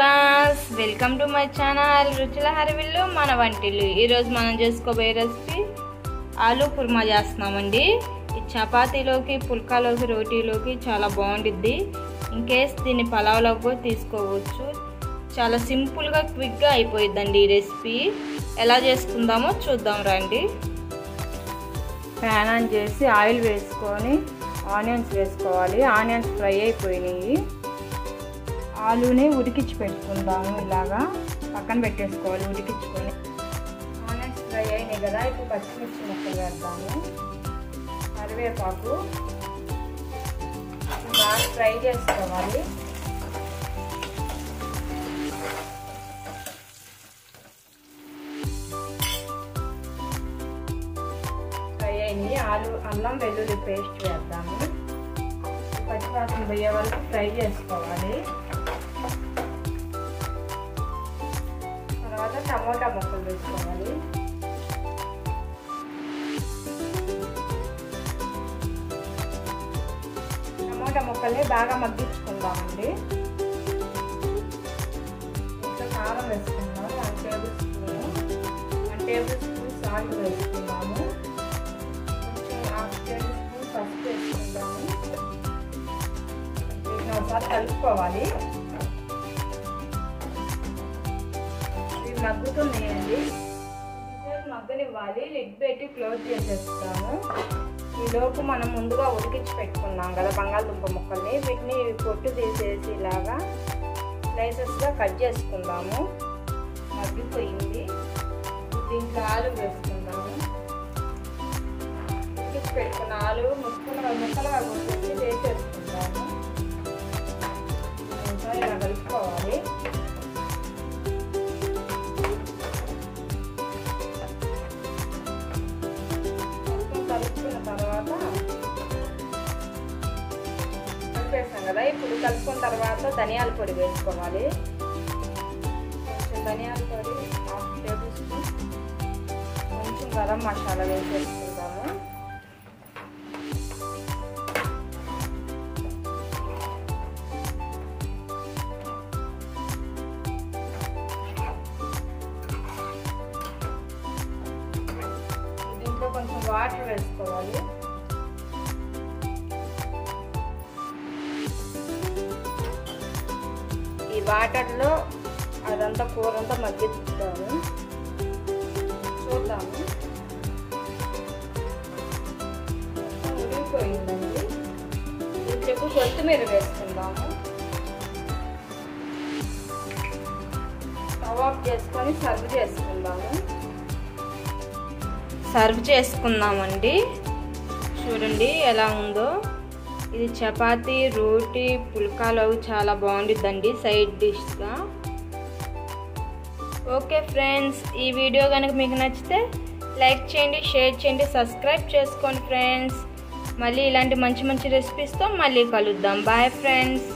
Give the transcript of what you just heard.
వివాస్ welcome to my channel రుచుల హరివిల్లు మన వంటిల్లు। ఈరోజు మనం చేసుకోబోయే రెసిపీ ఆలూ కుర్మా చేస్తున్నామండి। ఈ చపాతీలోకి పుల్కాలోకి రోటీలోకి చాలా బాగుంటుంది। ఇంకేస్ దీన్ని పలావ్లోకి కూడా తీసుకోవచ్చు। చాలా సింపుల్గా క్విక్గా అయిపోయిద్దండి ఈ రెసిపీ। ఎలా చేసుకుందామో చూద్దాం రండి। ప్యాన్ ఆన్ చేసి ఆయిల్ వేసుకొని ఆనియన్స్ వేసుకోవాలి। ఆనియన్స్ ఫ్రై అయిపోయినాయి। ఆలూని ఉడికించి పెట్టుకుందాము। ఇలాగా పక్కన పెట్టేసుకోవాలి ఉడికించుకొని। ఆనియన్స్ ఫ్రై అయినాయి కదా, ఇప్పుడు పచ్చిమిర్చి ముక్కలు వేద్దాము। కరివేపాకు బాగా ఫ్రై చేసుకోవాలి। ఫ్రై అయినాయి। అల్లం వెల్లుల్లి పేస్ట్ వేద్దాము। పచ్చివాసన పోయే వరకు ఫ్రై చేసుకోవాలి। తర్వాత టమోటా ముక్కలు వేసుకోవాలి। టమోటా ముక్కల్ని బాగా మగ్గించుకుందామండి। ఇంకా కారం వేసుకుందాం 1 table spoon. 1 table spoon salt వేసుకుందాము। కొంచెం 1/2 టేబుల్ స్పూన్ పసుపు వేసుకుందాము। వీటిని ఒకసారి కలుపుకోవాలి। మగ్గుతున్నాయండి, మగ్గనివ్వాలి। లిడ్ పెట్టి క్లోజ్ చేసేస్తాము। ఈలోపు మనం ముందుగా ఉడికించి పెట్టుకున్నాం కదా బంగాళదుంప ముక్కల్ని, వీటిని పొట్టు తీసేసి ఇలాగా స్లైసెస్గా కట్ చేసుకుందాము। మగ్గిపోయింది। దీంట్లో ఆలు వేసుకుందాము। ఉడికించి పెట్టుకున్న ఆలు ముక్కలుగా కొట్టేసి వేసేసుకుందాము। ఇలా కలుపుకోవాలి। కలుపుకున్న తర్వాత కలిపేసాం కదా, ఇప్పుడు కలుపుకున్న తర్వాత ధనియాల పొడి వేసుకోవాలి। కొంచెం ధనియాల పొడి 1/2 టేబుల్ స్పూన్, కొంచెం గరం మసాలా వేసేసుకుంటాము। కొంచెం వాటర్ వేసుకోవాలి। ఈ వాటర్లో అదంతా కూరంతా మగ్గిస్తాము, చూద్దాము। ఉడికిపోయిందండి। దీంట్లో కొత్తిమీర వేసుకుందాము। స్టవ్ ఆఫ్ చేసుకొని సర్వ్ చేసుకుందామండి। చూడండి ఎలా ఉందో। ఇది చపాతీ రోటీ పుల్కాలో చాలా బాగుంటుందండి సైడ్ డిష్గా। ఓకే ఫ్రెండ్స్, ఈ వీడియో కనుక మీకు నచ్చితే లైక్ చేయండి, షేర్ చేయండి, సబ్స్క్రైబ్ చేసుకోండి ఫ్రెండ్స్। మళ్ళీ ఇలాంటి మంచి మంచి రెసిపీస్తో మళ్ళీ కలుద్దాం। Bye friends.